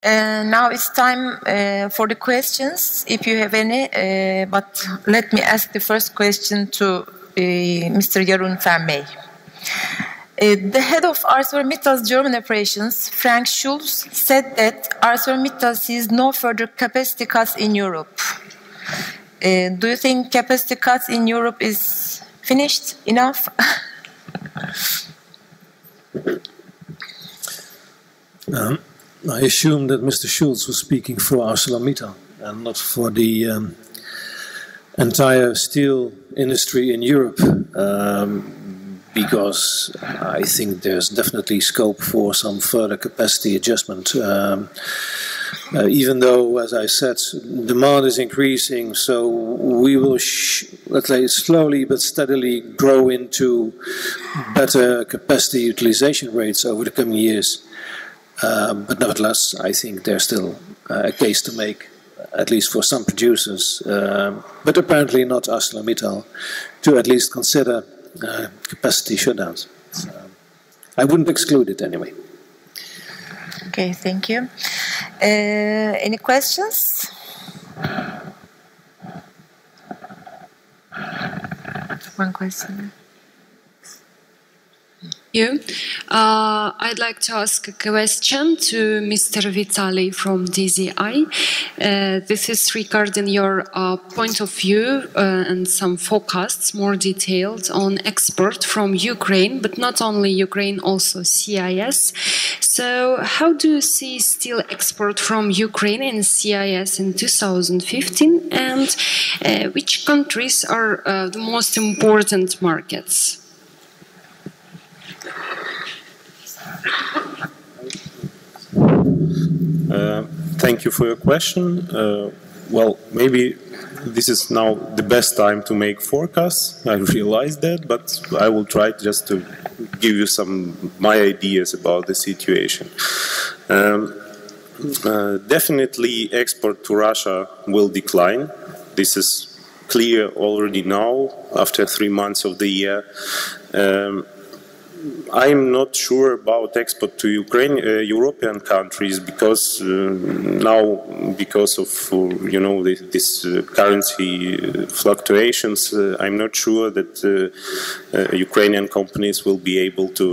Now it's time for the questions, if you have any. But let me ask the first question to Mr. Yarun Fermey. The head of ArcelorMittal's German operations, Frank Schulz, said that ArcelorMittal sees no further capacity cuts in Europe. Do you think capacity cuts in Europe is finished enough? I assume that Mr. Schulz was speaking for ArcelorMittal and not for the entire steel industry in Europe, because I think there's definitely scope for some further capacity adjustment. Even though, as I said, demand is increasing, so we will, let's say, slowly but steadily grow into better capacity utilization rates over the coming years. But nevertheless, I think there's still a case to make, at least for some producers, but apparently not ArcelorMittal, to at least consider capacity shutdowns. So I wouldn't exclude it anyway. Okay, thank you. Any questions? One question. I'd like to ask a question to Mr. Vitali from DZI. This is regarding your point of view and some forecasts, more detailed, on export from Ukraine, but not only Ukraine, also CIS. So how do you see steel export from Ukraine and CIS in 2015, and which countries are the most important markets? Thank you for your question. Well, maybe this is now the best time to make forecasts. I realize that, but I will try just to give you my ideas about the situation. Definitely export to Russia will decline. This is clear already now, after 3 months of the year. I'm not sure about export to Ukraine, European countries, because now, because of this currency fluctuations, I'm not sure that Ukrainian companies will be able to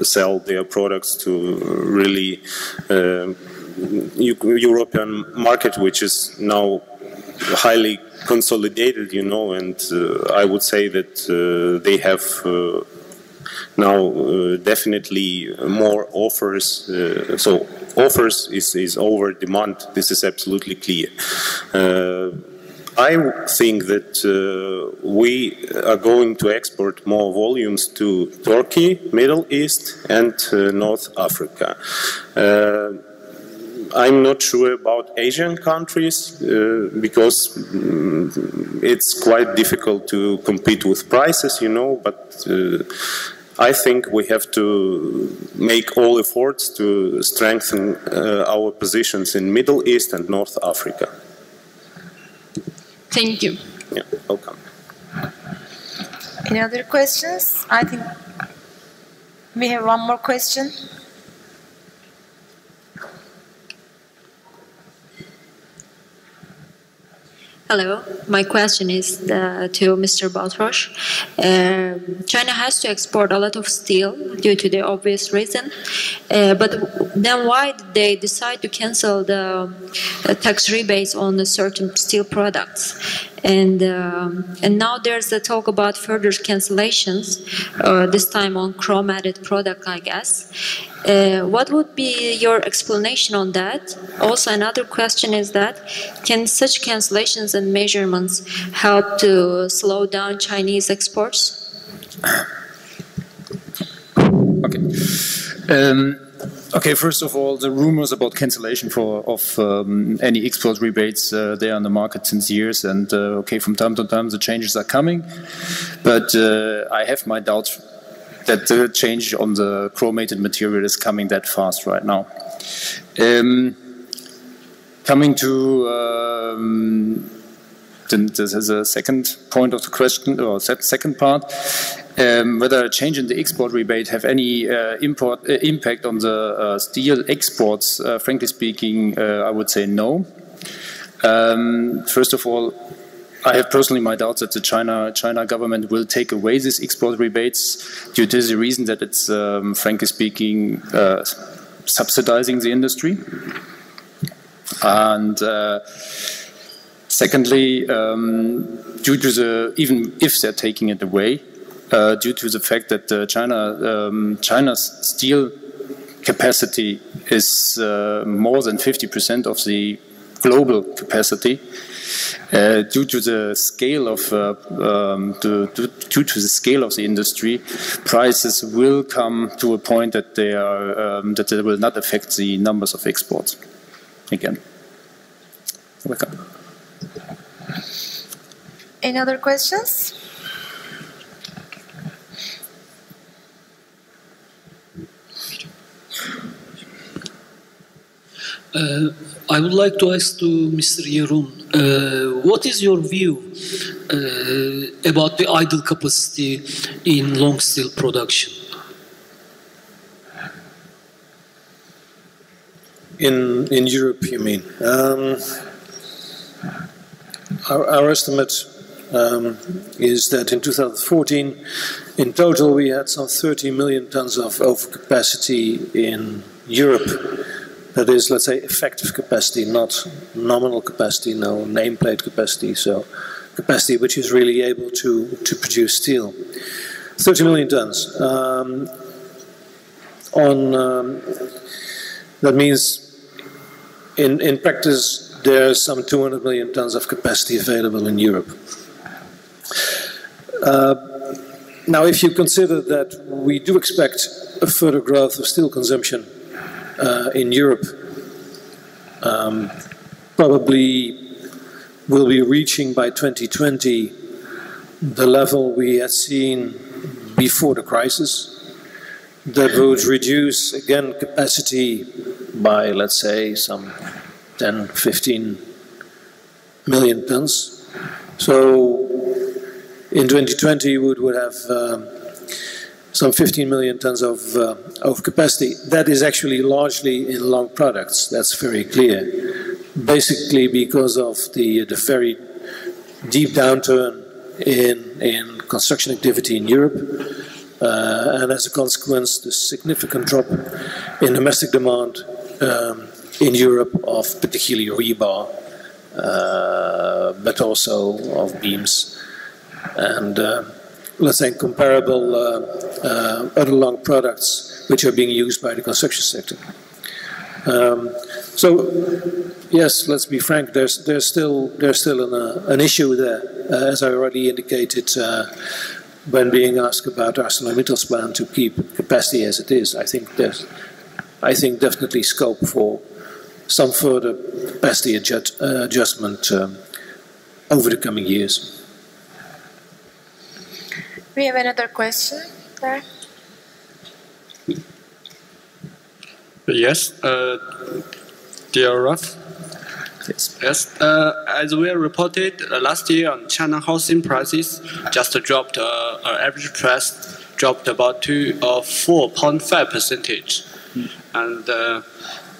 sell their products to really European market, which is now highly consolidated, and I would say that they have now definitely more offers, so offers is over demand. This is absolutely clear. I think that we are going to export more volumes to Turkey, Middle East and North Africa. I'm not sure about Asian countries because it's quite difficult to compete with prices, but I think we have to make all efforts to strengthen our positions in Middle East and North Africa. Thank you. Yeah, welcome. Any other questions? I think we have one more question. Hello, my question is to Mr. Baltrosh. China has to export a lot of steel due to the obvious reason, but then why did they decide to cancel the tax rebates on the certain steel products? And now there's a talk about further cancellations, this time on chrome-added product, I guess. What would be your explanation on that? Also, another question is that, can such cancellations and measurements help to slow down Chinese exports? Okay. Okay, first of all, the rumors about cancellation of any export rebates, they are on the market since years, and okay, from time to time the changes are coming, but I have my doubts that the change on the chromated material is coming that fast right now. Coming to the second point of the question, or second part, whether a change in the export rebate have any impact on the steel exports, frankly speaking, I would say no. First of all, I have personally my doubts that the China government will take away these export rebates due to the reason that it's, frankly speaking, subsidizing the industry. And secondly, due to the, even if they're taking it away, due to the fact that China's steel capacity is more than 50% of the global capacity, due to the scale of the industry, prices will come to a point that they are that they will not affect the numbers of exports again. Welcome. Any other questions? I would like to ask to Mr. Yarun, what is your view about the idle capacity in long steel production? In Europe, you mean? Our estimate is that in 2014, in total, we had some 30 million tons of overcapacity in Europe. That is, let's say, effective capacity, not nominal capacity, no nameplate capacity, so capacity which is really able to produce steel. 30 million tons. That means, in practice, there's some 200 million tons of capacity available in Europe. Now, if you consider that we do expect a further growth of steel consumption in Europe, probably will be reaching by 2020 the level we had seen before the crisis. That would reduce again capacity by, let's say, some 10, 15 million tons. So in 2020 we would have some 15 million tons of capacity. That is actually largely in long products, that's very clear. Basically because of the very deep downturn in construction activity in Europe, and as a consequence the significant drop in domestic demand in Europe of particularly rebar, but also of beams and let's say comparable other long products which are being used by the construction sector. So yes, let's be frank, there's still an issue there, as I already indicated when being asked about ArcelorMittal's plan to keep capacity as it is. I think definitely scope for some further capacity adjustment over the coming years. We have another question there. Yes, dear Ralph. Yes, as we reported last year, China housing prices just dropped. Average price dropped about 4.5%,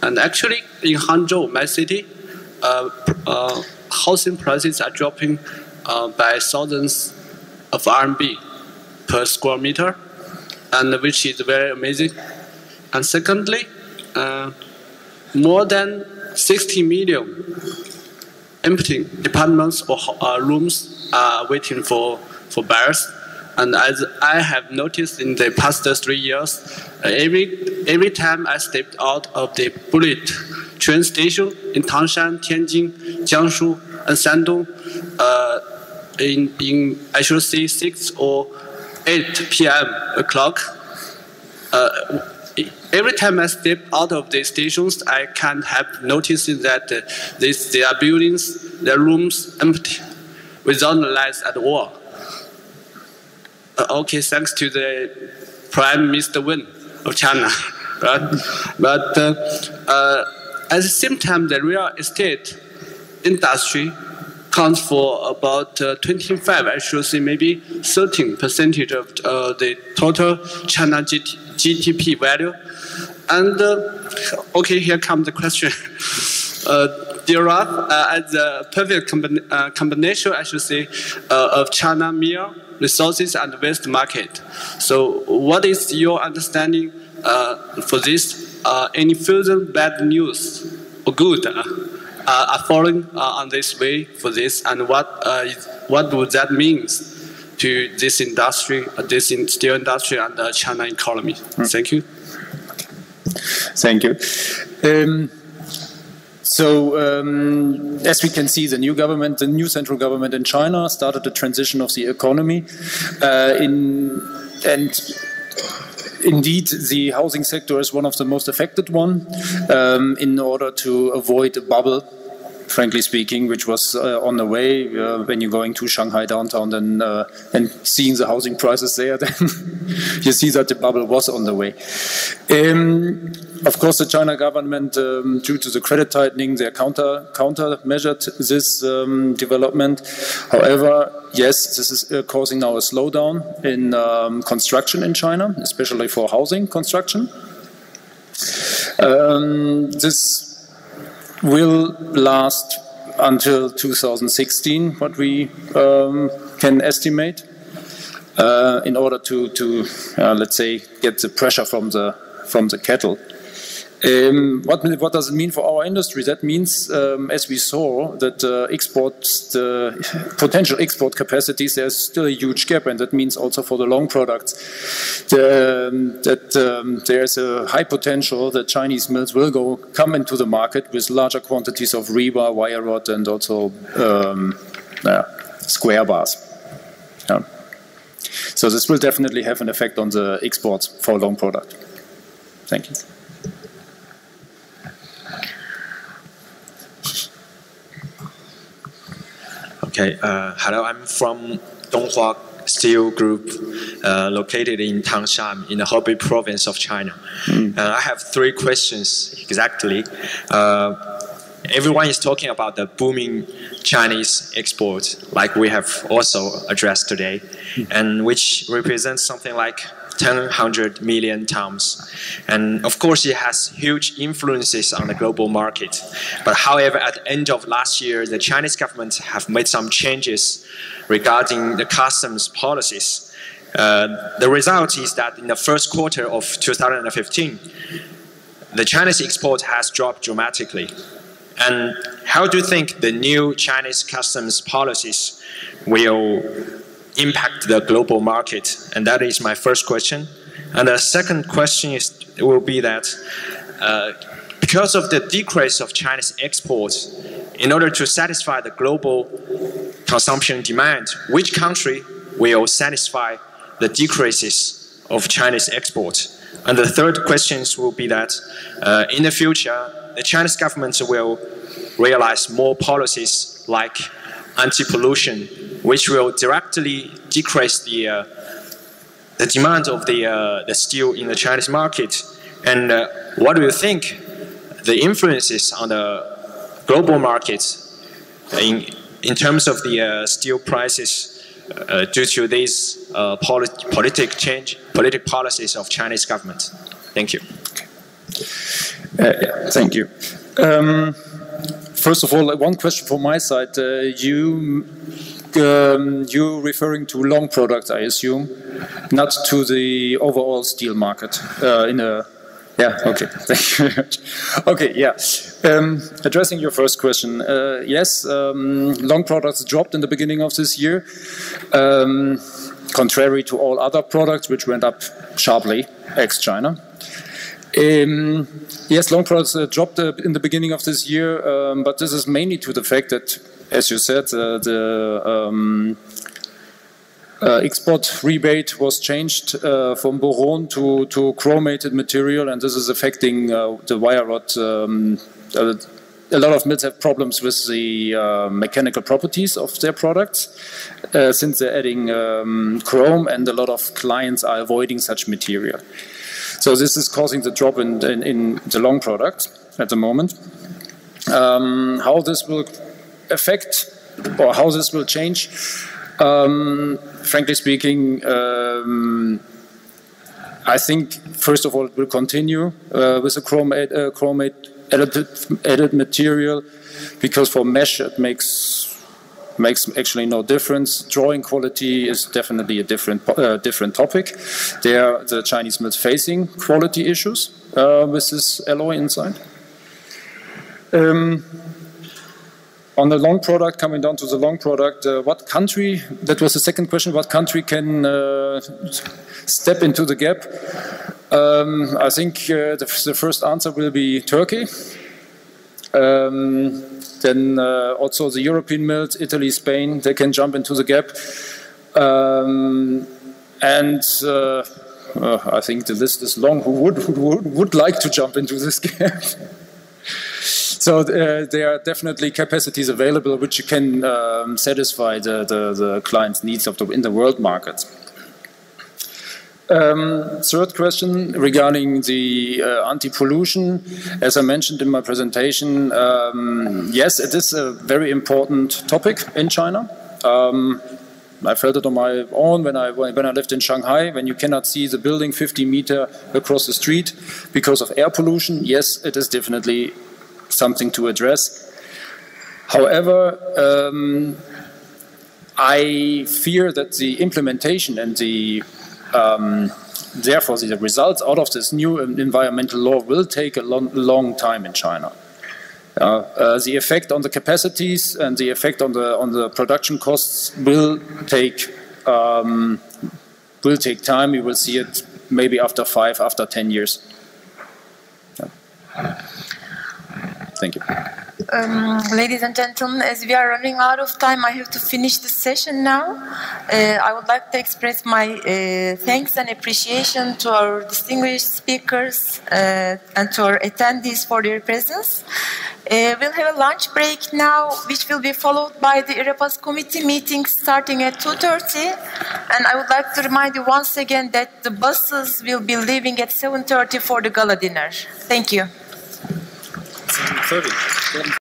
and actually in Hangzhou, my city, housing prices are dropping by thousands of RMB per square meter, and which is very amazing. And secondly, more than 60 million empty apartments or rooms are waiting for buyers. And as I have noticed in the past 3 years, every time I stepped out of the bullet train station in Tangshan, Tianjin, Jiangsu, and Shandong, in I should say 6 or 8 p.m. o'clock, every time I step out of the stations, I can't help noticing that their buildings, their rooms empty, without lights at all. Okay, thanks to the Prime Minister Wen of China, right? But at the same time, the real estate industry accounts for about 25, I should say maybe 13% of the total China GDP value. And okay, here comes the question. There are as a perfect combination, I should say, of China mineral resources and waste market. So, what is your understanding for this? Any further bad news or good are following on this way for this, and what would that mean to this industry, this steel industry, and the China economy? Thank you. Thank you. As we can see, the new government, the new central government in China started the transition of the economy, and indeed the housing sector is one of the most affected one, in order to avoid a bubble, frankly speaking, which was on the way. When you're going to Shanghai downtown and seeing the housing prices there, then you see that the bubble was on the way. Of course, the China government, due to the credit tightening, they counter-measured this development. However, yes, this is causing now a slowdown in construction in China, especially for housing construction. This will last until 2016, what we can estimate, in order to let's say, get the pressure from the cattle. What does it mean for our industry? That means, as we saw, that the potential export capacities, there's still a huge gap, and that means also for the long products that there's a high potential that Chinese mills will come into the market with larger quantities of rebar, wire rod, and also square bars. Yeah. So this will definitely have an effect on the exports for long product. Thank you. Okay, hello, I'm from Donghua Steel Group, located in Tangshan in the Hebei province of China. I have 3 questions exactly. Everyone is talking about the booming Chinese export, like we have also addressed today, and which represents something like 100 million tons. And of course, it has huge influences on the global market. But however, at the end of last year, the Chinese government have made some changes regarding the customs policies. The result is that in the first quarter of 2015, the Chinese export has dropped dramatically. And how do you think the new Chinese customs policies will impact the global market? And that is my first question. And the second question will be that because of the decrease of Chinese exports, in order to satisfy the global consumption demand, which country will satisfy the decreases of Chinese exports? And the third question will be that in the future, the Chinese government will realize more policies like anti-pollution, which will directly decrease the demand of the steel in the Chinese market. And what do you think the influences on the global market in terms of the steel prices due to these politic policies of Chinese government? Thank you. Yeah, thank you. First of all, one question from my side. You referring to long products, I assume, not to the overall steel market. Yeah, okay, thank you very much. Okay, yeah. Addressing your first question, yes, long products dropped in the beginning of this year, contrary to all other products, which went up sharply, ex-China. Yes, long products dropped in the beginning of this year, but this is mainly to the fact that, as you said, the export rebate was changed from boron to chromated material, and this is affecting the wire rod. A lot of mills have problems with the mechanical properties of their products since they're adding chrome, and a lot of clients are avoiding such material. So this is causing the drop in the long product at the moment. How this will affect or how this will change. Frankly speaking, I think, first of all, it will continue with the chromate added material, because for mesh it makes actually no difference. Drawing quality is definitely a different topic. There, the Chinese mills facing quality issues with this alloy inside. On the long product, coming down to the long product, what country, that was the second question, what country can step into the gap? I think the first answer will be Turkey. Then also the European mills, Italy, Spain, they can jump into the gap. I think the list is long who would like to jump into this gap. So there are definitely capacities available which can satisfy the client's needs in the world market. Third question regarding the anti-pollution. As I mentioned in my presentation, yes, it is a very important topic in China. I felt it on my own when I lived in Shanghai, when you cannot see the building 50 meters across the street because of air pollution. Yes, it is definitely something to address. However, I fear that the implementation and therefore the results out of this new environmental law will take a long time in China. The effect on the capacities and the effect on the production costs will take time. We will see it maybe after 5, after 10 years. Thank you. Ladies and gentlemen, as we are running out of time, I have to finish the session now. I would like to express my thanks and appreciation to our distinguished speakers and to our attendees for their presence. We'll have a lunch break now, which will be followed by the IREPAS committee meeting starting at 2:30. And I would like to remind you once again that the buses will be leaving at 7:30 for the gala dinner. Thank you. 30.